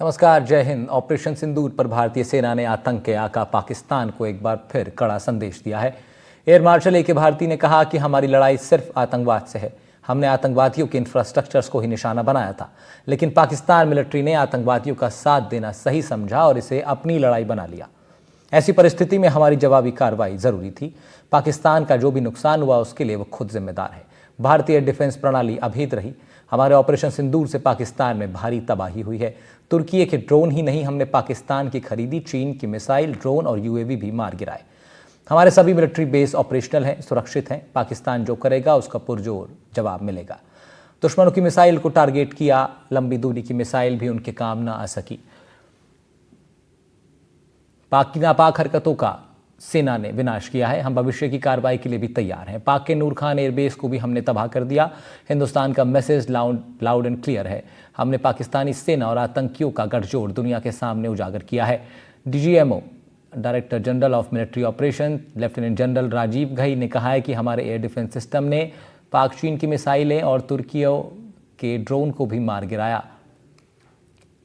नमस्कार, जय हिंद। ऑपरेशन सिंदूर पर भारतीय सेना ने आतंक के आका पाकिस्तान को एक बार फिर कड़ा संदेश दिया है। एयर मार्शल ए के भारती ने कहा कि हमारी लड़ाई सिर्फ आतंकवाद से है। हमने आतंकवादियों के इंफ्रास्ट्रक्चर्स को ही निशाना बनाया था, लेकिन पाकिस्तान मिलिट्री ने आतंकवादियों का साथ देना सही समझा और इसे अपनी लड़ाई बना लिया। ऐसी परिस्थिति में हमारी जवाबी कार्रवाई जरूरी थी। पाकिस्तान का जो भी नुकसान हुआ उसके लिए वो खुद जिम्मेदार है। भारतीय डिफेंस प्रणाली अभेद रही। हमारे ऑपरेशन सिंदूर से पाकिस्तान में भारी तबाही हुई है। तुर्की के ड्रोन ही नहीं, हमने पाकिस्तान की खरीदी, चीन की मिसाइल, ड्रोन और यूएवी भी मार गिराए। हमारे सभी मिलिट्री बेस ऑपरेशनल हैं, सुरक्षित हैं। पाकिस्तान जो करेगा उसका पुरजोर जवाब मिलेगा। दुश्मनों की मिसाइल को टारगेट किया, लंबी दूरी की मिसाइल भी उनके काम ना आ सकी। पाक की नापाक हरकतों का सेना ने विनाश किया है। हम भविष्य की कार्रवाई के लिए भी तैयार हैं। पाक के नूर खान एयरबेस को भी हमने तबाह कर दिया। हिंदुस्तान का मैसेज लाउड एंड क्लियर है। हमने पाकिस्तानी सेना और आतंकियों का गठजोड़ दुनिया के सामने उजागर किया है। DGMO director general of military operation lieutenant general Rajiv Ghai ने कहा है कि हमारे एयर डिफेंस सिस्टम ने पाक चीन की मिसाइलें और तुर्कियों के ड्रोन को भी मार गिराया।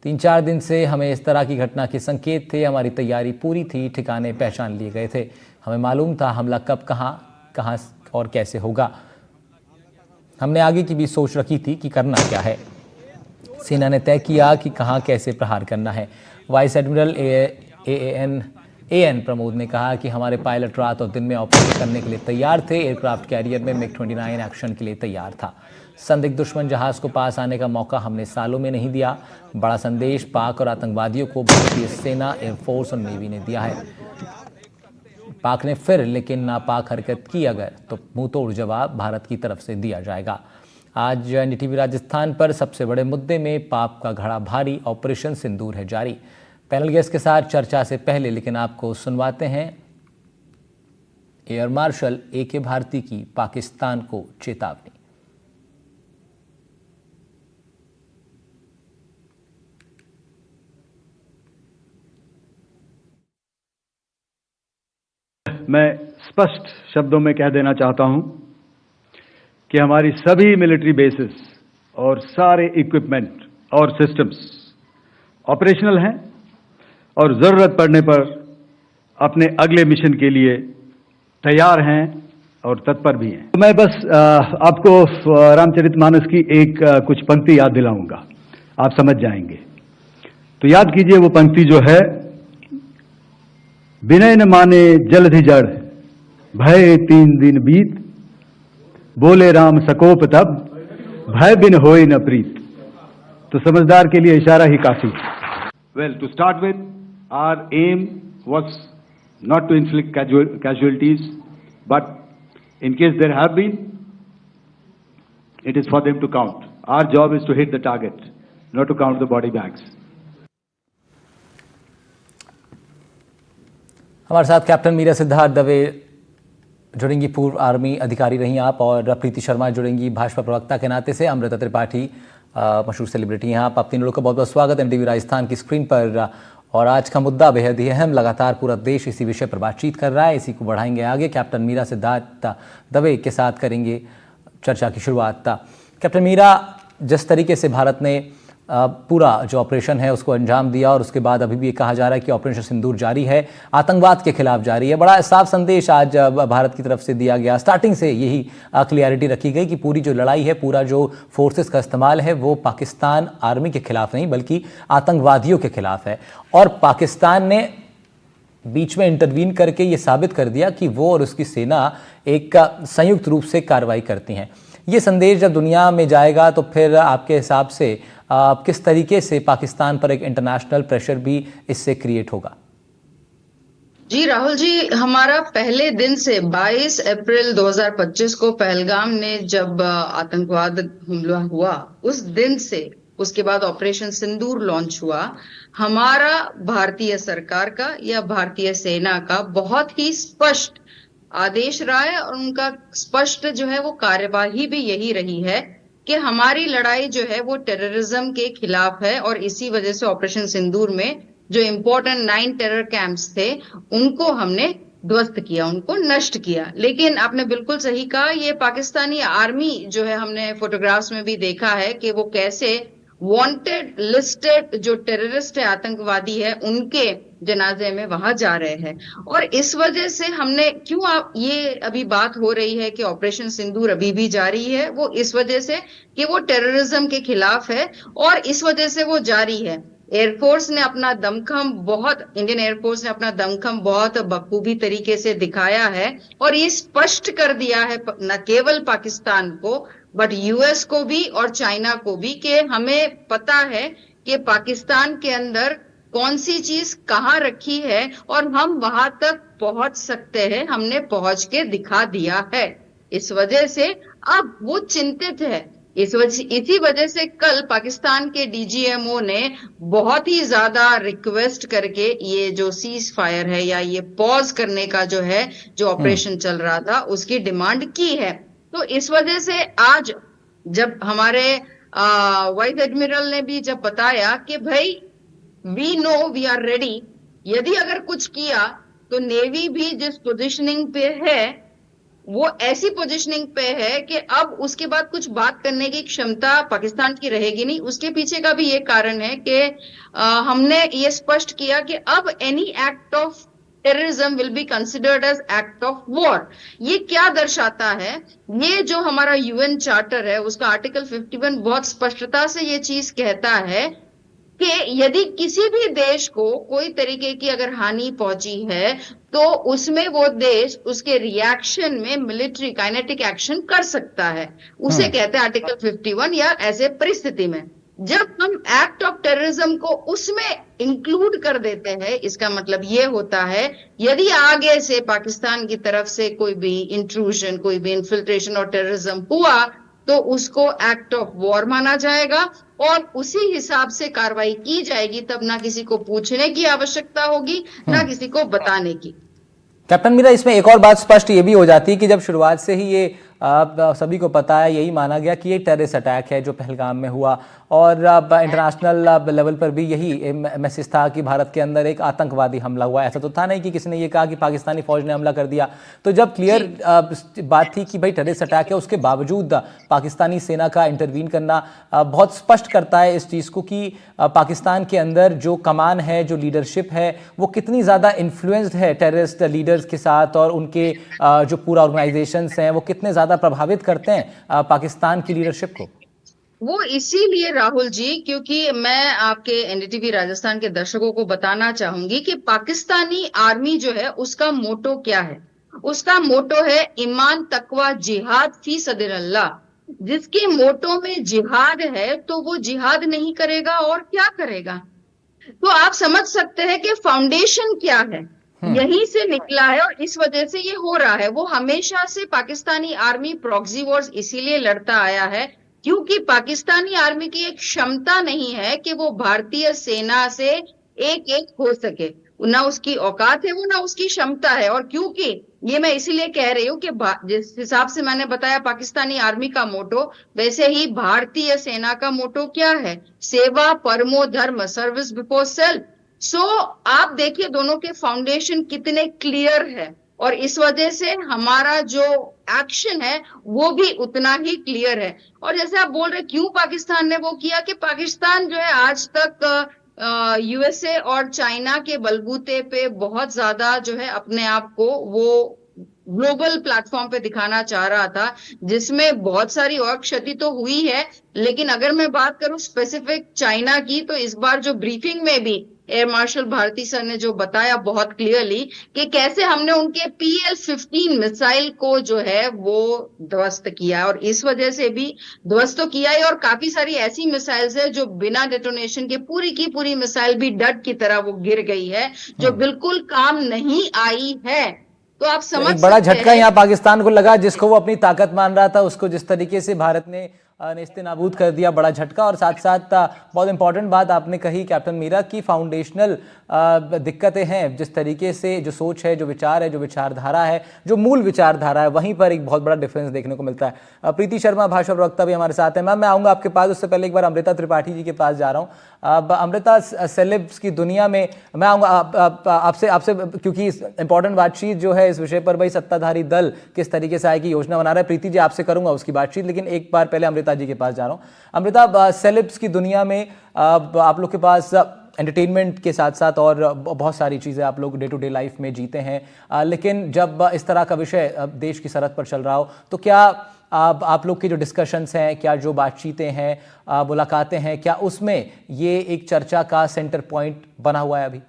3-4 दिन से हमें इस तरह की घटना के संकेत थे। हमारी तैयारी पूरी थी, ठिकाने पहचान लिए गए थे। हमें मालूम था हमला कब, कहाँ और कैसे होगा। हमने आगे की भी सोच रखी थी कि करना क्या है। सेना ने तय किया कि कहाँ कैसे प्रहार करना है। वाइस एडमिरल एएन प्रमोद ने कहा कि हमारे पायलट रात और दिन में ऑपरेट करने के लिए तैयार थे। एयरक्राफ्ट कैरियर में MiG-29 एक्शन के लिए तैयार था। संदिग्ध दुश्मन जहाज को पास आने का मौका हमने सालों में नहीं दिया। बड़ा संदेश पाक और आतंकवादियों को भारतीय सेना, एयरफोर्स और नेवी ने दिया है। पाक ने फिर लेकिन नापाक हरकत की अगर, तो मुंहतोड़ जवाब भारत की तरफ से दिया जाएगा। आज एनडीटीवी राजस्थान पर सबसे बड़े मुद्दे में पाप का घड़ा भारी, ऑपरेशन सिंदूर है जारी। पैनल गेस्ट के साथ चर्चा से पहले लेकिन आपको सुनवाते हैं एयर मार्शल ए के भारती की पाकिस्तान को चेतावनी। मैं स्पष्ट शब्दों में कह देना चाहता हूं कि हमारी सभी मिलिट्री बेसिस और सारे इक्विपमेंट और सिस्टम्स ऑपरेशनल हैं और जरूरत पड़ने पर अपने अगले मिशन के लिए तैयार हैं और तत्पर भी हैं। मैं बस आपको रामचरितमानस की कुछ पंक्ति याद दिलाऊंगा, आप समझ जाएंगे। तो याद कीजिए वो पंक्ति जो है, विनय न माने जलधि जड़, भय 3 दिन बीत, बोले राम सकोप तब, भय बिन होए न प्रीत। तो समझदार के लिए इशारा ही काफी। Well, to start with, our aim was not to inflict casualties, but in case there have been, it is for them to count. Our job is to hit the target, not to count the body bags. हमारे साथ captain Meera Siddharth Dave जुड़ेंगी, पूर्व army अधिकारी रही आप, और प्रीति शर्मा जुड़ेंगी भाजपा प्रवक्ता के नाते से। अमृता त्रिपाठी मशहूर सेलिब्रिटी हैं आप तीनों लोग का बहुत बहुत स्वागत एनडीटीवी राजस्थान की स्क्रीन पर। और आज का मुद्दा बेहद ही अहम, लगातार पूरा देश इसी विषय पर बातचीत कर रहा है, इसी को बढ़ाएंगे आगे। कैप्टन मीरा सिद्धार्थ दवे के साथ करेंगे चर्चा की शुरुआत। कैप्टन मीरा, जिस तरीके से भारत ने पूरा जो ऑपरेशन है उसको अंजाम दिया और उसके बाद अभी भी ये कहा जा रहा है कि ऑपरेशन सिंदूर जारी है, आतंकवाद के खिलाफ जारी है, बड़ा साफ संदेश आज भारत की तरफ से दिया गया। स्टार्टिंग से यही क्लियरिटी रखी गई कि पूरी जो लड़ाई है, पूरा जो फोर्सेस का इस्तेमाल है वो पाकिस्तान आर्मी के खिलाफ नहीं बल्कि आतंकवादियों के खिलाफ है। और पाकिस्तान ने बीच में इंटरवीन करके ये साबित कर दिया कि वो और उसकी सेना एक संयुक्त रूप से कार्रवाई करती हैं। ये संदेश जब दुनिया में जाएगा तो फिर आपके हिसाब से किस तरीके से पाकिस्तान पर एक इंटरनेशनल प्रेशर भी इससे क्रिएट होगा? जी राहुल जी, हमारा पहले दिन से 22 अप्रैल 2025 को पहलगाम ने जब आतंकवाद हमला हुआ, उस दिन से उसके बाद ऑपरेशन सिंदूर लॉन्च हुआ, हमारा भारतीय सरकार का या भारतीय सेना का बहुत ही स्पष्ट आदेश रहा है और उनका स्पष्ट जो है वो कार्यवाही भी यही रही है कि हमारी लड़ाई जो है वो टेररिज्म के खिलाफ है। और इसी वजह से ऑपरेशन सिंदूर में जो इम्पोर्टेंट 9 टेरर कैंप्स थे उनको हमने ध्वस्त किया, उनको नष्ट किया। लेकिन आपने बिल्कुल सही कहा, ये पाकिस्तानी आर्मी जो है, हमने फोटोग्राफ्स में भी देखा है कि वो कैसे वांटेड लिस्टेड जो टेररिस्ट है, आतंकवादी है, उनके जनाजे में वहां जा रहे हैं। और इस वजह से हमने क्यों, आप ये अभी बात हो रही है कि ऑपरेशन सिंदूर अभी भी जारी है, वो इस वजह से कि वो टेररिज्म के खिलाफ है और इस वजह से वो जारी है। एयरफोर्स ने अपना दमखम बहुत, इंडियन एयरफोर्स ने अपना दमखम बहुत बखूबी तरीके से दिखाया है और ये स्पष्ट कर दिया है न केवल पाकिस्तान को बट यूएस को भी और चाइना को भी कि हमें पता है कि पाकिस्तान के अंदर कौन सी चीज कहाँ रखी है और हम वहां तक पहुंच सकते हैं, हमने पहुंच के दिखा दिया है। इस वजह से अब वो चिंतित है। इसी वजह से कल पाकिस्तान के डीजीएमओ ने बहुत ही ज्यादा रिक्वेस्ट करके ये जो सीज फायर है या ये पॉज करने का जो है, जो ऑपरेशन चल रहा था, उसकी डिमांड की है। तो इस वजह से आज जब हमारे वाइस एडमिरल ने भी जब बताया कि भाई we know we are ready, यदि अगर कुछ किया तो नेवी भी जिस पोजीशनिंग पे है वो ऐसी पोजीशनिंग पे है कि अब उसके बाद कुछ बात करने की क्षमता पाकिस्तान की रहेगी नहीं। उसके पीछे का भी ये कारण है कि हमने ये स्पष्ट किया कि अब any act of terrorism will be considered as act of war. ये क्या दर्शाता है, ये जो हमारा यूएन चार्टर है उसका आर्टिकल 51 बहुत स्पष्टता से ये चीज कहता है कि यदि किसी भी देश को कोई तरीके की अगर हानि पहुंची है तो उसमें वो देश उसके रिएक्शन में मिलिट्री काइनेटिक एक्शन कर सकता है, उसे कहते हैं आर्टिकल 51। या ऐसे परिस्थिति में जब हम एक्ट ऑफ टेररिज्म को उसमें इंक्लूड कर देते हैं, इसका मतलब ये होता है यदि आगे से पाकिस्तान की तरफ से कोई भी इंट्रूजन, कोई भी इन्फिल्ट्रेशन और टेररिज्म हुआ तो उसको एक्ट ऑफ वॉर माना जाएगा और उसी हिसाब से कार्रवाई की जाएगी। तब ना किसी को पूछने की आवश्यकता होगी ना किसी को बताने की। कैप्टन मीरा, इसमें एक और बात स्पष्ट ये भी हो जाती है कि जब शुरुआत से ही ये सभी को पता है, यही माना गया कि ये टेररिस्ट अटैक है जो पहलगाम में हुआ और इंटरनेशनल लेवल पर भी यही मैसेज था कि भारत के अंदर एक आतंकवादी हमला हुआ। ऐसा तो था नहीं कि किसी ने ये कहा कि पाकिस्तानी फौज ने हमला कर दिया। तो जब क्लियर बात थी कि भाई टेररिस्ट अटैक है, उसके बावजूद पाकिस्तानी सेना का इंटरवीन करना बहुत स्पष्ट करता है इस चीज़ को कि पाकिस्तान के अंदर जो कमान है, जो लीडरशिप है, वो कितनी ज़्यादा इन्फ्लुएंस्ड है टेररिस्ट लीडर्स के साथ और उनके जो पूरा ऑर्गेनाइजेशंस हैं वो कितने ज़्यादा प्रभावित करते हैं पाकिस्तान की लीडरशिप को। वो इसीलिए राहुल जी, क्योंकि मैं आपके एनडीटीवी राजस्थान के दर्शकों को बताना चाहूंगी कि पाकिस्तानी आर्मी जो है उसका मोटो क्या है। उसका मोटो है ईमान तकवा जिहाद फी सबिलिल्लाह। जिसके मोटो में जिहाद है तो वो जिहाद नहीं करेगा और क्या करेगा। तो आप समझ सकते हैं कि फाउंडेशन क्या है, यहीं से निकला है और इस वजह से ये हो रहा है। वो हमेशा से पाकिस्तानी आर्मी प्रॉक्सी वॉर्स इसीलिए लड़ता आया है क्योंकि पाकिस्तानी आर्मी की एक क्षमता नहीं है कि वो भारतीय सेना से एक एक हो सके, ना उसकी औकात है वो, ना उसकी क्षमता है। और क्योंकि ये मैं इसीलिए कह रही हूँ कि जिस हिसाब से मैंने बताया पाकिस्तानी आर्मी का मोटो, वैसे ही भारतीय सेना का मोटो क्या है, सेवा परमो धर्म, सर्विस बिफोर सेल्फ। सो आप देखिए दोनों के फाउंडेशन कितने क्लियर है और इस वजह से हमारा जो एक्शन है वो भी उतना ही क्लियर है। और जैसे आप बोल रहे क्यों पाकिस्तान ने वो किया, कि पाकिस्तान जो है आज तक यूएसए और चाइना के बलबूते पे बहुत ज्यादा जो है अपने आप को वो ग्लोबल प्लेटफॉर्म पे दिखाना चाह रहा था, जिसमें बहुत सारी और क्षति तो हुई है। लेकिन अगर मैं बात करूं स्पेसिफिक चाइना की, तो इस बार जो ब्रीफिंग में भी एयर मार्शल भारती सर ने जो बताया बहुत क्लियरली कि कैसे हमने उनके PL-15 मिसाइल को जो है वो ध्वस्त किया, और इस वजह से भी ध्वस्त तो किया ही, और काफी सारी ऐसी मिसाइल्स है जो बिना डेटोनेशन के पूरी की पूरी मिसाइल भी डट की तरह वो गिर गई है, जो बिल्कुल काम नहीं आई है। तो आप समझ एक बड़ा सकते झटका हैं यहाँ पाकिस्तान को लगा, जिसको वो अपनी ताकत मान रहा था उसको जिस तरीके से भारत ने नेस्ते नाबूद कर दिया, बड़ा झटका। और साथ साथ बहुत इंपॉर्टेंट बात आपने कही कैप्टन मीरा की फाउंडेशनल दिक्कतें हैं, जिस तरीके से जो सोच है, जो विचार है, जो विचारधारा है, जो मूल विचारधारा है, वहीं पर एक बहुत बड़ा डिफरेंस देखने को मिलता है। प्रीति शर्मा भाजपा प्रवक्ता भी हमारे साथ हैं। मैम, मैं आऊँगा आपके पास, उससे पहले एक बार अमृता त्रिपाठी जी के पास जा रहा हूँ। अब अमृता, सेलेब्स की दुनिया में मैं आऊँगा आपसे आपसे क्योंकि इंपॉर्टेंट बातचीत जो है इस विषय पर, भाई सत्ताधारी दल किस तरीके से आएगी, योजना बना रहा है, प्रीति जी आपसे करूंगा उसकी बातचीत, लेकिन एक बार पहले अमृता जी के पास जा रहा हूँ। अमृता, सेलेब्स की दुनिया में आप लोग के पास एंटरटेनमेंट के साथ साथ और बहुत सारी चीज़ें आप लोग डे टू डे लाइफ में जीते हैं, लेकिन जब इस तरह का विषय देश की सरहद पर चल रहा हो तो क्या आप लोग की जो डिस्कशंस हैं, क्या जो बातचीतें हैं, मुलाकातें हैं, क्या उसमें ये एक चर्चा का सेंटर पॉइंट बना हुआ है अभी?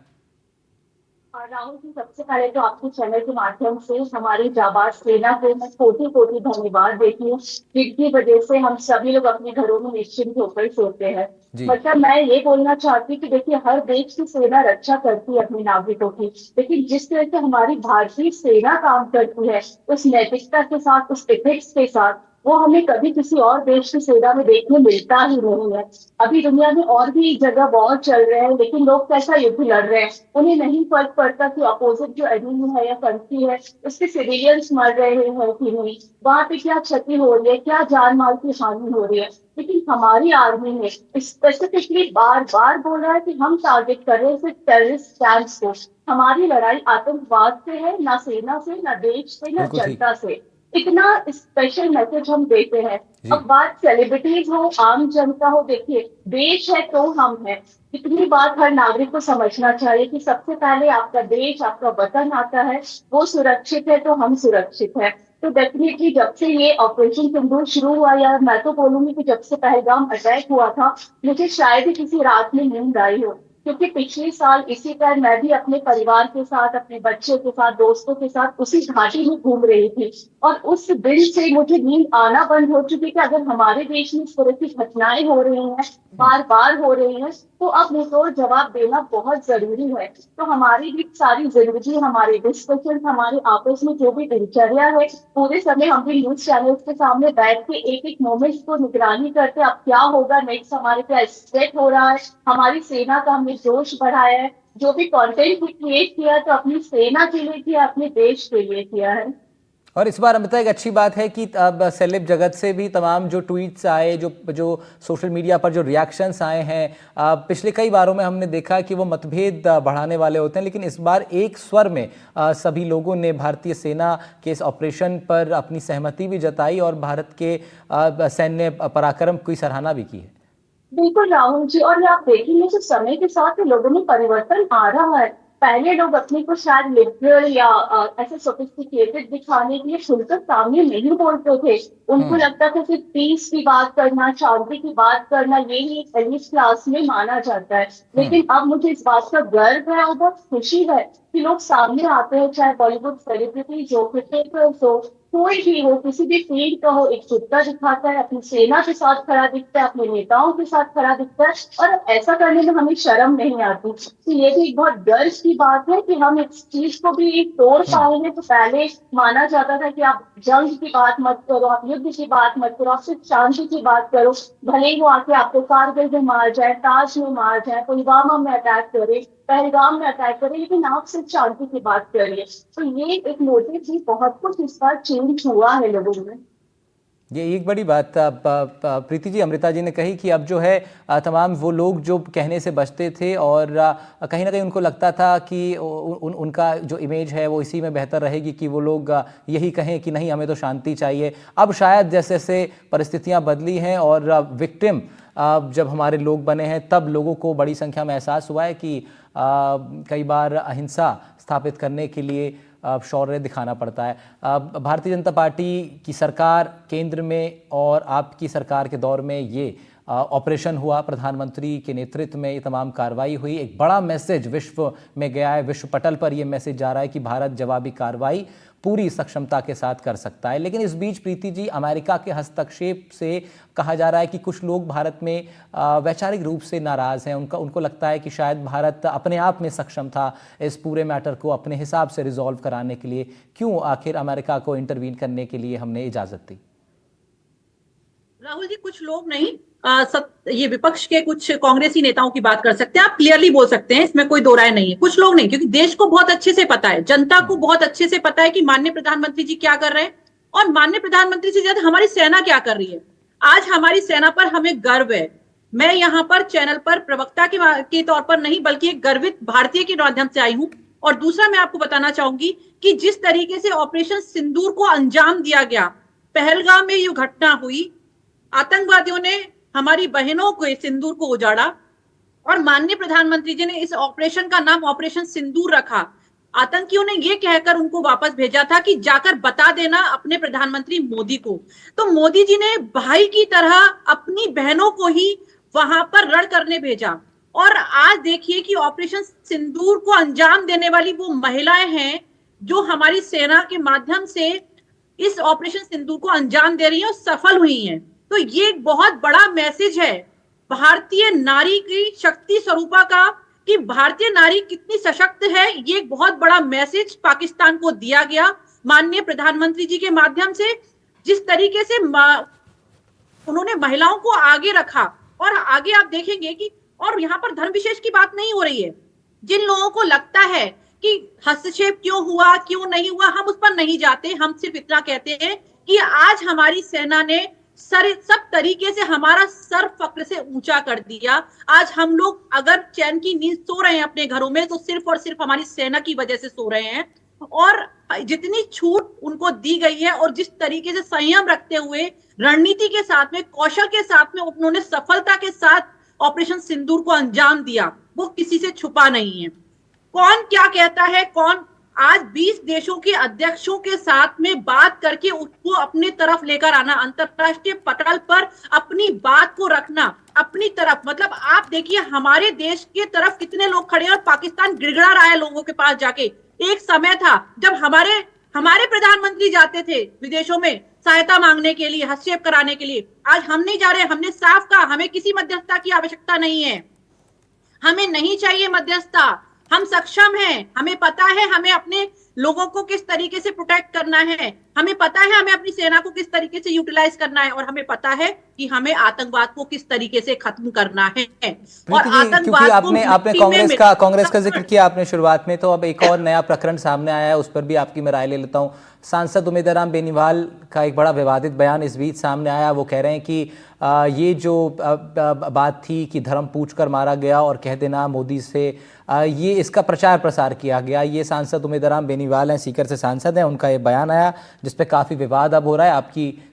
राहुल जी, सबसे पहले तो आपके चैनल के माध्यम से हमारी जाबाज सेना को मैं कोटि कोटि धन्यवाद देती हूँ, जिनकी वजह से हम सभी लोग अपने घरों में निश्चिंत होकर सोते हैं। मतलब मैं ये बोलना चाहती हूँ कि देखिए, हर देश की सेना रक्षा करती है अपने नागरिकों की, लेकिन जिस तरह से हमारी भारतीय सेना काम करती है, उस नैतिकता के साथ, उस एथिक्स के साथ, वो हमें कभी किसी और देश की सेना में देखने मिलता ही नहीं है। अभी दुनिया में और भी जगह वॉर चल रहे हैं, लेकिन लोग कैसा युद्ध लड़ रहे हैं, उन्हें नहीं फर्क पड़ता कि अपोजिट जो एनिमी है या कंट्री है उसके सिविलियंस मर रहे हैं कि नहीं, वहां पे क्या क्षति हो रही है, क्या जान माल की हानि हो रही है। लेकिन हमारी आर्मी ने स्पेसिफिकली बार बार बोला है कि हम टारगेट कर रहे हैं सिर्फ टेररिस्ट कैंप्स को। हमारी लड़ाई आतंकवाद से है, ना सेना से, ना देश से, ना जनता से। इतना स्पेशल मैसेज हम देते हैं। अब बात सेलिब्रिटीज हो, आम जनता हो, देखिए, देश है तो हम हैं। इतनी बात हर नागरिक को समझना चाहिए कि सबसे पहले आपका देश, आपका वतन आता है, वो सुरक्षित है तो हम सुरक्षित हैं। तो डेफिनेटली जब से ये ऑपरेशन सिंदूर शुरू हुआ, या मैं तो बोलूंगी कि जब से पहलगाम अटैक हुआ था, मुझे शायद ही किसी रात में नींद आई हो, क्योंकि पिछले साल इसी टाइम मैं भी अपने परिवार के साथ, अपने बच्चे के साथ, दोस्तों के साथ उसी घाटी में घूम रही थी, और उस दिन से मुझे नींद आना बंद हो चुकी कि अगर हमारे देश में इस तरह की घटनाएं हो रही हैं, बार बार हो रही हैं, तो अब मुंहतोड़ जवाब देना बहुत जरूरी है। तो हमारी भी सारी जिंदगी, हमारे डिस्कशन, हमारे आपस में जो भी दिनचर्या है, पूरे समय हम भी न्यूज चैनल्स के सामने बैठ के एक एक मोमेंट को निगरानी करते, अब क्या होगा नेक्स्ट, हमारे क्या एक्सपेक्ट हो रहा है, हमारी सेना का हमने जोश बढ़ाया है, जो भी कंटेंट भी क्रिएट किया तो अपनी सेना के लिए किया, अपने देश के लिए किया है। और इस बार अमृता एक अच्छी बात है कि अब सेलेब जगत से भी तमाम जो ट्वीट्स आए, जो सोशल मीडिया पर जो रिएक्शंस आए हैं, पिछले कई बारों में हमने देखा कि वो मतभेद बढ़ाने वाले होते हैं, लेकिन इस बार एक स्वर में सभी लोगों ने भारतीय सेना के इस ऑपरेशन पर अपनी सहमति भी जताई और भारत के सैन्य पराक्रम की सराहना भी की है। बिल्कुल राहुल जी, और ये आप देखेंगे तो समय के साथ लोगों में परिवर्तन आ रहा है। पहले लोग अपने को शायद लिबरल या ऐसे सोफिस्टिकेटेड दिखाने के लिए खुलकर सामने नहीं बोलते थे। उनको लगता था कि पीस की बात करना, शांति की बात करना, यही एक एलिट क्लास में माना जाता है। लेकिन अब मुझे इस बात का गर्व है और बहुत खुशी है कि लोग सामने आते हैं, चाहे बॉलीवुड सेलिब्रिटीज हो, क्रिकेटर्स हो, कोई भी हो, किसी भी फील्ड का हो, एक एकजुटता दिखाता है, अपनी सेना के साथ खड़ा दिखता है, अपने नेताओं के साथ खड़ा दिखता है, और ऐसा करने में हमें शर्म नहीं आती। तो ये भी एक बहुत गर्व की बात है कि हम इस चीज को भी तोड़ पाए हैं। तो पहले माना जाता था कि आप जंग की बात मत करो, आप युद्ध की बात मत करो, आप सिर्फ शांति की बात करो, भले ही वो आके आपको कारगिल में मार जाए, ताज में मार जाए, पुलवामा में अटैक करे, पहलगाम में अटैक करे, लेकिन आप सिर्फ शांति की बात करिए। तो ये एक मोटिव भी बहुत कुछ इस बार चेंज हुआ है लोगों में। ये एक बड़ी बात प्रीति जी, अमृता जी ने कही कि अब जो है तमाम वो लोग जो कहने से बचते थे और कहीं ना कहीं उनको लगता था कि उनका जो इमेज है वो इसी में बेहतर रहेगी कि वो लोग यही कहें कि नहीं हमें तो शांति चाहिए। अब शायद जैसे जैसे परिस्थितियां बदली हैं और विक्टिम जब हमारे लोग बने हैं, तब लोगों को बड़ी संख्या में एहसास हुआ है कि कई बार अहिंसा स्थापित करने के लिए शौर्य दिखाना पड़ता है। भारतीय जनता पार्टी की सरकार केंद्र में और आपकी सरकार के दौर में ये ऑपरेशन हुआ, प्रधानमंत्री के नेतृत्व में ये तमाम कार्रवाई हुई, एक बड़ा मैसेज विश्व में गया है, विश्व पटल पर ये मैसेज जा रहा है कि भारत जवाबी कार्रवाई पूरी सक्षमता के साथ कर सकता है। लेकिन इस बीच प्रीति जी, अमेरिका के हस्तक्षेप से कहा जा रहा है कि कुछ लोग भारत में वैचारिक रूप से नाराज़ हैं। उनको लगता है कि शायद भारत अपने आप में सक्षम था इस पूरे मैटर को अपने हिसाब से रिजॉल्व कराने के लिए, क्यों आखिर अमेरिका को इंटरवीन करने के लिए हमने इजाज़त दी? राहुल जी, कुछ लोग नहीं, ये विपक्ष के कुछ कांग्रेसी नेताओं की बात कर सकते हैं, आप क्लियरली बोल सकते हैं, इसमें कोई दो राय नहीं है। कुछ लोग नहीं, क्योंकि देश को बहुत अच्छे से पता है, जनता को बहुत अच्छे से पता है कि माननीय प्रधानमंत्री जी क्या कर रहे हैं, और माननीय प्रधानमंत्री से ज्यादा हमारी सेना क्या कर रही है। आज हमारी सेना पर हमें गर्व है। मैं यहाँ पर चैनल पर प्रवक्ता के तौर पर नहीं, बल्कि एक गर्वित भारतीय के माध्यम से आई हूँ। और दूसरा मैं आपको बताना चाहूंगी कि जिस तरीके से ऑपरेशन सिंदूर को अंजाम दिया गया, पहलगाम में ये घटना हुई, आतंकवादियों ने हमारी बहनों के सिंदूर को उजाड़ा और माननीय प्रधानमंत्री जी ने इस ऑपरेशन का नाम ऑपरेशन सिंदूर रखा। आतंकियों ने यह कहकर उनको वापस भेजा था कि जाकर बता देना अपने प्रधानमंत्री मोदी को। तो मोदी जी ने भाई की तरह अपनी बहनों को ही वहां पर रण करने भेजा। और आज देखिए कि ऑपरेशन सिंदूर को अंजाम देने वाली वो महिलाएं हैं जो हमारी सेना के माध्यम से इस ऑपरेशन सिंदूर को अंजाम दे रही हैं और सफल हुई हैं। तो ये एक बहुत बड़ा मैसेज है भारतीय नारी की शक्ति स्वरूपा का, कि भारतीय नारी कितनी सशक्त है। ये एक बहुत बड़ा मैसेज पाकिस्तान को दिया गया माननीय प्रधानमंत्री जी के माध्यम से। जिस तरीके से उन्होंने महिलाओं को आगे रखा, और आगे आप देखेंगे कि, और यहाँ पर धर्म विशेष की बात नहीं हो रही है। जिन लोगों को लगता है कि हस्तक्षेप क्यों हुआ क्यों नहीं हुआ, हम उस पर नहीं जाते। हम सिर्फ इतना कहते हैं कि आज हमारी सेना ने सब तरीके से हमारा सर फक्र से ऊंचा कर दिया। आज हम लोग अगर चैन की नींद सो रहे हैं अपने घरों में, तो सिर्फ और सिर्फ हमारी सेना की वजह से सो रहे हैं। और जितनी छूट उनको दी गई है और जिस तरीके से संयम रखते हुए, रणनीति के साथ में, कौशल के साथ में उन्होंने सफलता के साथ ऑपरेशन सिंदूर को अंजाम दिया, वो किसी से छुपा नहीं है। कौन क्या कहता है, कौन आज 20 देशों के अध्यक्षों के साथ में बात करके उसको अपनी तरफ लेकर आना, अंतरराष्ट्रीय पटल पर अपनी बात को रखना अपनी तरफ। मतलब आप देखिए हमारे देश के तरफ कितने लोग खड़े हैं और पाकिस्तान गिड़गिड़ा रहा है लोगों के पास जाके। एक समय था जब हमारे प्रधानमंत्री जाते थे विदेशों में सहायता मांगने के लिए, हस्तक्षेप कराने के लिए। आज हम नहीं जा रहे। हमने साफ कहा हमें किसी मध्यस्थता की आवश्यकता नहीं है, हमें नहीं चाहिए मध्यस्थता। हम सक्षम हैं, हमें पता है हमें अपने लोगों को किस तरीके से प्रोटेक्ट करना है, हमें पता है हमें अपनी सेना को किस तरीके से यूटिलाइज करना है, और हमें पता है कि हमें आतंकवाद को किस तरीके से खत्म करना है। और क्योंकि आपने कांग्रेस का जिक्र किया आपने शुरुआत में, तो अब एक और नया प्रकरण सामने आया है, उस पर भी आपकी मैं राय ले लेता हूं। सांसद उमेदराम बेनीवाल का एक बड़ा विवादित बयान इस बीच सामने आया। वो कह रहे हैं कि ये जो बात थी कि धर्म पूछकर मारा गया और कह देना मोदी से, ये इसका प्रचार प्रसार किया गया। ये सांसद उमेदराम बेनीवाल हैं, सीकर से सांसद हैं, उनका ये बयान आया जिस पे काफी विवाद अब हो रहा है।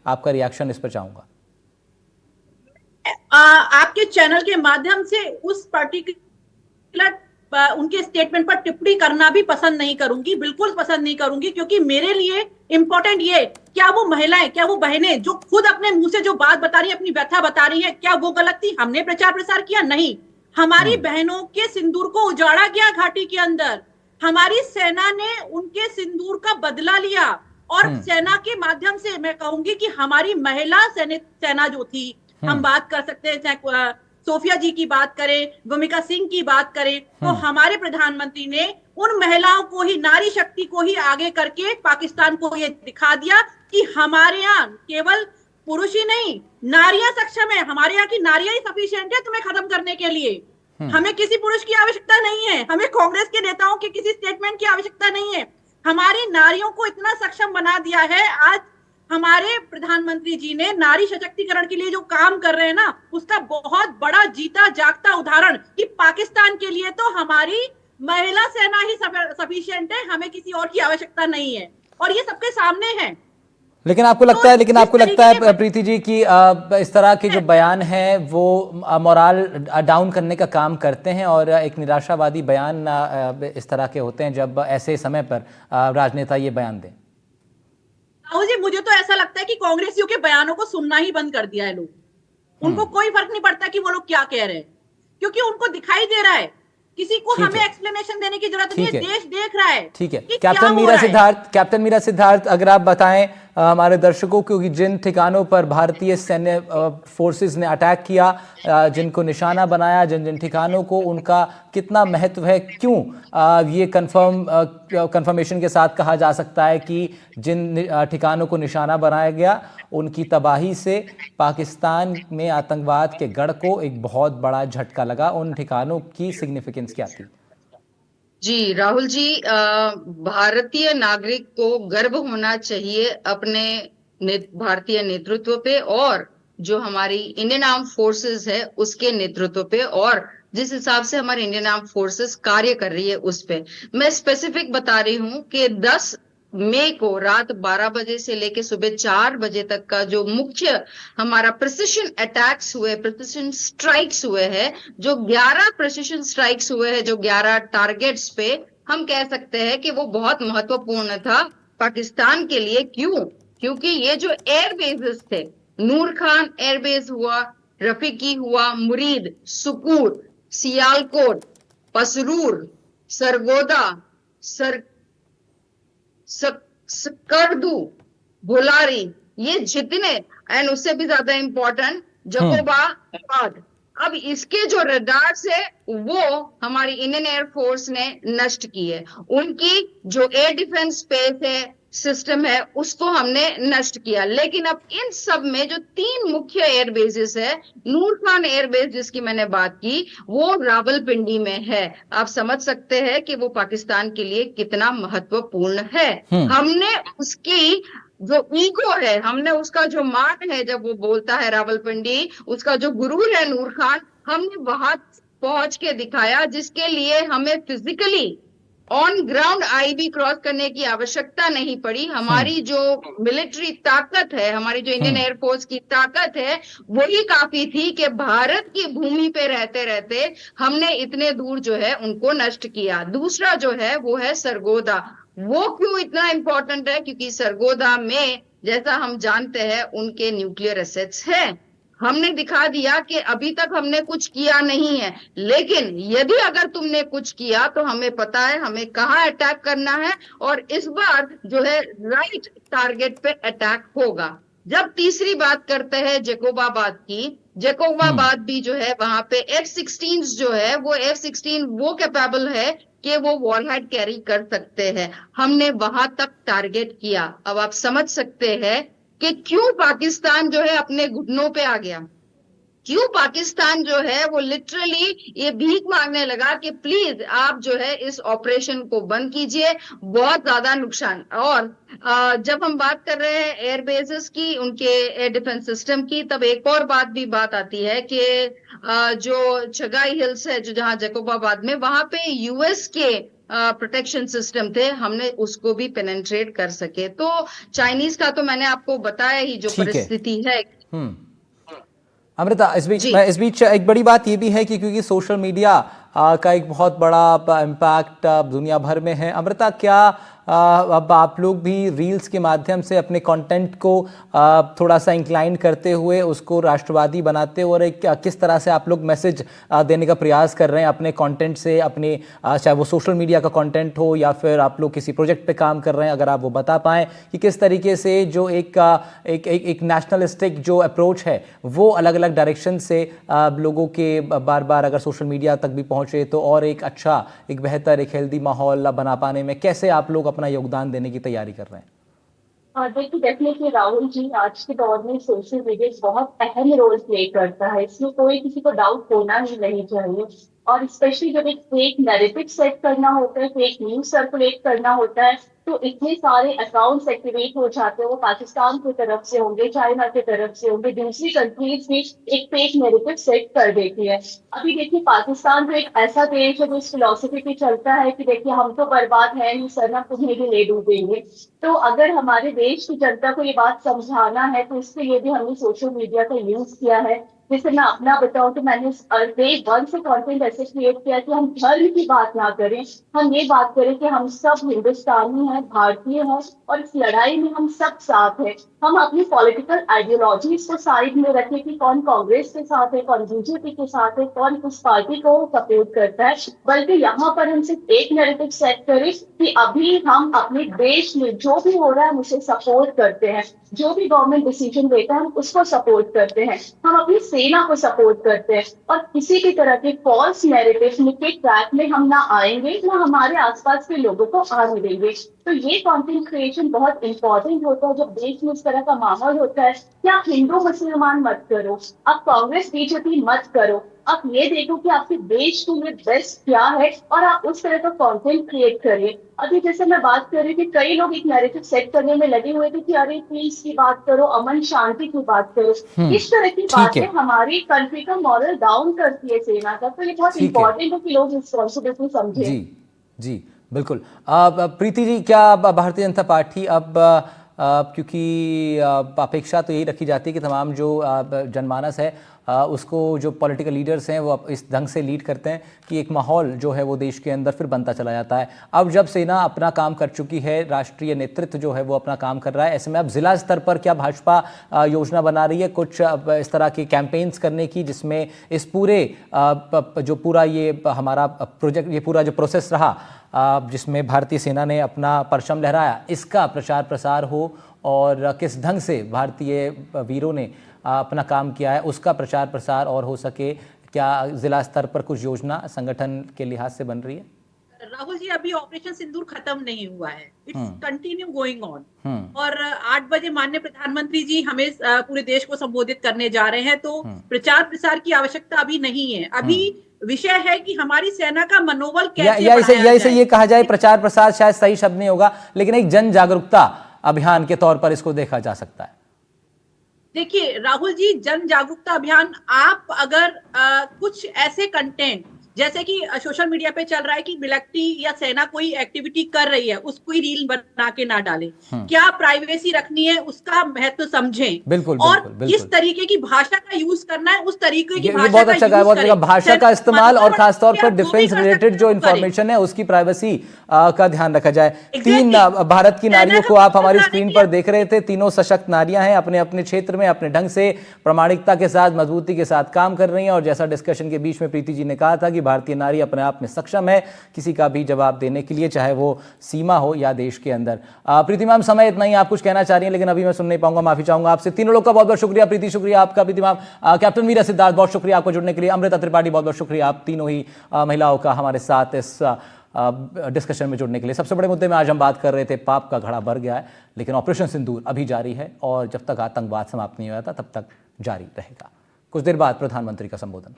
आपका रिएक्शन इस पर चाहूंगा। आपके चैनल के माध्यम से उस पर्टिकुलर उनके स्टेटमेंट पर टिप्पणी करना भी पसंद नहीं करूंगी, बिल्कुल पसंद नहीं करूंगी, क्योंकि मेरे लिए इंपॉर्टेंट ये, क्या वो महिलाएं, क्या वो बहनें जो खुद अपने मुंह से जो बात बता रही है, अपनी व्यथा बता रही है, क्या वो गलत थी? हमने प्रचार प्रसार किया? नहीं। हमारी बहनों के सिंदूर को उजाड़ा गया घाटी के अंदर, हमारी सेना ने उनके सिंदूर का बदला लिया। और सेना के माध्यम से मैं कहूंगी कि हमारी महिला सेना जो थी, हम बात कर सकते हैं सोफिया जी की बात करें, भूमिका सिंह की बात करें, तो हमारे प्रधानमंत्री ने उन महिलाओं को ही, नारी शक्ति को ही आगे करके पाकिस्तान को ये दिखा दिया कि हमारे यहाँ केवल पुरुष ही नहीं, नारियां सक्षम है। हमारे यहाँ की नारियां ही सफिशिएंट है तुम्हें खत्म करने के लिए। हमें किसी पुरुष की आवश्यकता नहीं है, हमें कांग्रेस के नेताओं के किसी स्टेटमेंट की आवश्यकता नहीं है। हमारी नारियों को इतना सक्षम बना दिया है। आज हमारे प्रधानमंत्री जी ने नारी सशक्तिकरण के लिए जो काम कर रहे हैं ना, उसका बहुत बड़ा जीता जागता उदाहरण कि पाकिस्तान के लिए तो हमारी महिला सेना ही सफिशिएंट है, हमें किसी और की आवश्यकता नहीं है, और ये सबके सामने है। लेकिन आपको लगता है प्रीति जी कि इस तरह के जो बयान हैं वो मोराल डाउन करने का काम करते हैं और एक निराशावादी बयान इस तरह के होते हैं जब ऐसे समय पर राजनेता ये बयान दें? जी, मुझे तो ऐसा लगता है कि कांग्रेसियों के बयानों को सुनना ही बंद कर दिया है लोग। उनको कोई फर्क नहीं पड़ता कि वो लोग क्या कह रहे हैं, क्योंकि उनको दिखाई दे रहा है। किसी को हमें एक्सप्लेनेशन देने की जरूरत नहीं है, देश देख रहा है। ठीक है, कैप्टन मीरा सिद्धार्थ, अगर आप बताएं हमारे दर्शकों को कि जिन ठिकानों पर भारतीय सैन्य फोर्सेस ने अटैक किया, जिनको निशाना बनाया, जिन ठिकानों को, उनका कितना महत्व है? क्यों ये कंफर्मेशन के साथ कहा जा सकता है कि जिन ठिकानों को निशाना बनाया गया उनकी तबाही से पाकिस्तान में आतंकवाद के गढ़ को एक बहुत बड़ा झटका लगा? उन ठिकानों की सिग्निफिकेंस क्या थी? जी राहुल जी, भारतीय नागरिक को गर्व होना चाहिए अपने भारतीय नेतृत्व पे और जो हमारी इंडियन आर्म फोर्सेस है उसके नेतृत्व पे, और जिस हिसाब से हमारे इंडियन आर्म फोर्सेस कार्य कर रही है उस पे मैं स्पेसिफिक बता रही हूँ कि 10 मई को रात 12 बजे से लेके सुबह 4 बजे तक का जो मुख्य हमारा प्रिसिशन अटैक्स हुए, प्रिसिशन स्ट्राइक्स हुए हैं, जो 11 प्रिसिशन स्ट्राइक्स हुए हैं, जो 11 टारगेट्स पे, हम कह सकते हैं कि वो बहुत महत्वपूर्ण था पाकिस्तान के लिए। क्यों? क्योंकि ये जो एयर बेसेस थे, नूर खान एयरबेस हुआ, रफीकी हुआ, मुरीद, सुकूर, सियालकोट, पसरूर, सरगोदा, सर स्कर्दू, भुलारी, ये जितने, एंड उससे भी ज्यादा इंपॉर्टेंट जकोबाबाद, अब इसके जो रडार्स है वो हमारी इंडियन एयरफोर्स ने नष्ट की है। उनकी जो एयर डिफेंस स्पेस है, सिस्टम है, उसको हमने नष्ट किया। लेकिन अब इन सब में जो 3 मुख्य एयर बेसेस है, नूर खान एयरबेस जिसकी मैंने बात की, वो रावलपिंडी में है। आप समझ सकते हैं कि वो पाकिस्तान के लिए कितना महत्वपूर्ण है। हमने उसकी जो ईगो है, हमने उसका जो मान है, जब वो बोलता है रावलपिंडी, उसका जो गुरूर है नूर खान, हमने वहां पहुंच के दिखाया, जिसके लिए हमें physically on ground IB cross करने की आवश्यकता नहीं पड़ी। हमारी जो मिलिट्री ताकत है, हमारी जो इंडियन एयरफोर्स की ताकत है, वही काफी थी कि भारत की भूमि पे रहते रहते हमने इतने दूर जो है उनको नष्ट किया। दूसरा जो है वो है सरगोदा। वो क्यों इतना इंपॉर्टेंट है? क्योंकि सरगोदा में, जैसा हम जानते हैं, उनके न्यूक्लियर एसेट्स हैं। हमने दिखा दिया कि अभी तक हमने कुछ किया नहीं है, लेकिन यदि अगर तुमने कुछ किया तो हमें पता है हमें कहाँ अटैक करना है, और इस बार जो है राइट टारगेट पे अटैक होगा। जब तीसरी बात करते हैं जकोबाबाद की, जकोबाबाद भी जो है वहां पे F-16 जो है, वो F-16 वो कैपेबल है कि वो वॉरहेड कैरी कर सकते हैं। हमने वहां तक टारगेट किया। अब आप समझ सकते हैं कि क्यों पाकिस्तान जो है अपने घुटनों पे आ गया, क्यों पाकिस्तान जो है वो लिटरली ये भीख मांगने लगा कि प्लीज आप जो है इस ऑपरेशन को बंद कीजिए, बहुत ज्यादा नुकसान। और जब हम बात कर रहे हैं एयर बेसेस की, उनके एयर डिफेंस सिस्टम की, तब एक और बात आती है कि जो छगाई हिल्स है, जो जहां जकोबाबाद में, वहां पे यूएस के प्रोटेक्शन सिस्टम थे, हमने उसको भी पेनेट्रेट कर सके। तो चाइनीज का तो मैंने आपको बताया ही जो ठीक है। परिस्थिति है। अमृता, इस बीच एक बड़ी बात ये भी है कि क्योंकि सोशल मीडिया का एक बहुत बड़ा इम्पैक्ट दुनिया भर में है। अमृता, क्या अब आप लोग भी रील्स के माध्यम से अपने कंटेंट को थोड़ा सा इंक्लाइन करते हुए उसको राष्ट्रवादी बनाते हो, और एक किस तरह से आप लोग मैसेज देने का प्रयास कर रहे हैं अपने कंटेंट से, अपने चाहे वो सोशल मीडिया का कंटेंट हो या फिर आप लोग किसी प्रोजेक्ट पे काम कर रहे हैं, अगर आप वो बता पाएँ कि किस तरीके से जो एक नेशनलिस्टिक जो अप्रोच है वो अलग अलग डायरेक्शन से लोगों के बार बार अगर सोशल मीडिया तक भी पहुँचे तो और एक अच्छा, एक बेहतर, एक हेल्दी माहौल बना पाने में कैसे आप लोग अपना योगदान देने की तैयारी कर रहे हैं? देखिए, डेफिनेटली राहुल जी, आज के दौर में सोशल मीडिया बहुत अहम रोल प्ले करता है, इसमें कोई किसी को डाउट होना ही नहीं चाहिए। और स्पेशली जब एक फेक नैरेटिव सेट करना होता है, फेक न्यूज सर्कुलेट करना होता है, तो इतने सारे अकाउंट्स एक्टिवेट हो जाते हैं। वो पाकिस्तान की तरफ से होंगे, चाइना की तरफ से होंगे, दूसरी कंट्रीज भी एक फेक नैरेटिव सेट कर देती है। अभी देखिए, पाकिस्तान तो एक ऐसा देश है जो इस फिलॉसफी पे चलता है कि देखिए हम तो बर्बाद है नहीं सर, हम तुम्हें भी ले डूबेंगे। तो अगर हमारे देश की जनता को ये बात समझाना है तो इसके लिए भी हमने सोशल मीडिया का यूज किया है। जैसे मैं अपना बताऊं तो मैंने डे 1 से कंटेंट ऐसे क्रिएट किया कि हम धर्म की बात ना करें, हम ये बात करें कि हम सब हिंदुस्तानी हैं, भारतीय हैं, और इस लड़ाई में हम सब साथ हैं। हम अपनी पॉलिटिकल आइडियोलॉजीज को साइड में रखें कि कौन कांग्रेस के साथ है, कौन बीजेपी के साथ है, कौन किस पार्टी को सपोर्ट करता है, बल्कि यहाँ पर हम सिर्फ एक नैरेटिव सेट करें कि अभी हम अपने देश में जो भी हो रहा है हम उसे सपोर्ट करते हैं, जो भी गवर्नमेंट डिसीजन देता है हम उसको सपोर्ट करते हैं, हम अपनी सेना को सपोर्ट करते हैं, और किसी भी तरह के फॉल्स नैरेटिव के ट्रैक में हम ना आएंगे, ना हमारे आसपास के लोगों को आने देंगे। तो ये कंटेंट क्रिएशन बहुत इंपॉर्टेंट होता है जब देश में इस तरह का माहौल होता है कि आप हिंदू मुसलमान मत करो, आप कांग्रेस बीजेपी मत करो, आप ये देखो कि आपके देश के लिए बेस्ट क्या है और आप उस तरह का कंटेंट क्रिएट करिए। अभी जैसे मैं बात कर रही थी, कई लोग एक नैरेटिव सेट करने में लगे हुए थे कि अरे पीस की बात करो, अमन शांति की बात करो। इस तरह की ठीक है। बातें हमारी कंट्री का मॉरल डाउन करती है सेना का। तो ये बहुत ठीक है। इंपॉर्टेंट है कि लोग रिस्पॉन्सिबिलिटी समझे। जी जी बिल्कुल। प्रीति जी, क्या भारतीय जनता पार्टी अब क्योंकि अपेक्षा तो यही रखी जाती है कि तमाम जो जनमानस है उसको जो पॉलिटिकल लीडर्स हैं वो इस ढंग से लीड करते हैं कि एक माहौल जो है वो देश के अंदर फिर बनता चला जाता है। अब जब सेना अपना काम कर चुकी है, राष्ट्रीय नेतृत्व जो है वो अपना काम कर रहा है, ऐसे में अब जिला स्तर पर क्या भाजपा योजना बना रही है कुछ इस तरह के कैंपेन्स करने की, जिसमें इस पूरे जो पूरा ये हमारा प्रोजेक्ट, ये पूरा जो प्रोसेस रहा जिसमें भारतीय सेना ने अपना परचम लहराया, इसका प्रचार प्रसार हो और किस ढंग से भारतीय वीरों ने अपना काम किया है उसका प्रचार प्रसार और हो सके, क्या जिला स्तर पर कुछ योजना संगठन के लिहाज से बन रही है? राहुल जी, अभी ऑपरेशन सिंदूर खत्म नहीं हुआ है, इट्स कंटिन्यू गोइंग ऑन। और 8 बजे माननीय प्रधानमंत्री जी हमें पूरे देश को संबोधित करने जा रहे हैं, तो प्रचार प्रसार की आवश्यकता अभी नहीं है। अभी विषय है कि हमारी सेना का मनोबल कैसे या इसे ये कहा जाए, प्रचार प्रसार शायद सही शब्द नहीं होगा, लेकिन एक जन जागरूकता अभियान के तौर पर इसको देखा जा सकता है। देखिए राहुल जी, जन जागरूकता अभियान, आप अगर कुछ ऐसे कंटेंट जैसे कि सोशल मीडिया पे चल रहा है कि मिलिट्री या सेना कोई एक्टिविटी कर रही है, उसको ही रील बना के ना डालें। क्या प्राइवेसी रखनी है उसका महत्व समझें। बिल्कुल, और बिल्कुल, जिस तरीके की भाषा का यूज करना है उस तरीके की भाषा बहुत अच्छा कहा, बहुत अच्छा। भाषा का इस्तेमाल और खासतौर पर डिफेंस रिलेटेड जो करें। इंफॉर्मेशन है उसकी प्राइवेसी का ध्यान रखा जाए। Exactly. 3 भारत की नारियों को आप हमारी बनाने स्क्रीन के पर लिए- देख रहे थे। तीनों सशक्त नारियां हैं, अपने अपने क्षेत्र में अपने ढंग से प्रामाणिकता के साथ, मजबूती के साथ काम कर रही हैं। और जैसा डिस्कशन के बीच में प्रीति जी ने कहा था कि भारतीय नारी अपने आप में सक्षम है किसी का भी जवाब देने के लिए, चाहे वो सीमा हो या देश के अंदर। प्रीति मैम, समय इतना ही, आप कुछ कहना चाह रही हैं लेकिन अभी मैं सुन नहीं पाऊंगा, माफी चाहूंगा आपसे। तीनों लोग का बहुत बहुत शुक्रिया। प्रीति शुक्रिया आपका, प्रीति मैम, कैप्टन मीरा सिद्धार्थ बहुत शुक्रिया आपको जुड़ने के लिए, अमृता त्रिपाठी बहुत बहुत शुक्रिया आप तीनों ही महिलाओं का हमारे साथ इस डिस्कशन में जुड़ने के लिए। सबसे बड़े मुद्दे में आज हम बात कर रहे थे, पाप का घड़ा भर गया है लेकिन ऑपरेशन सिंदूर अभी जारी है और जब तक आतंकवाद समाप्त नहीं हो जाता तब तक जारी रहेगा। कुछ देर बाद प्रधानमंत्री का संबोधन।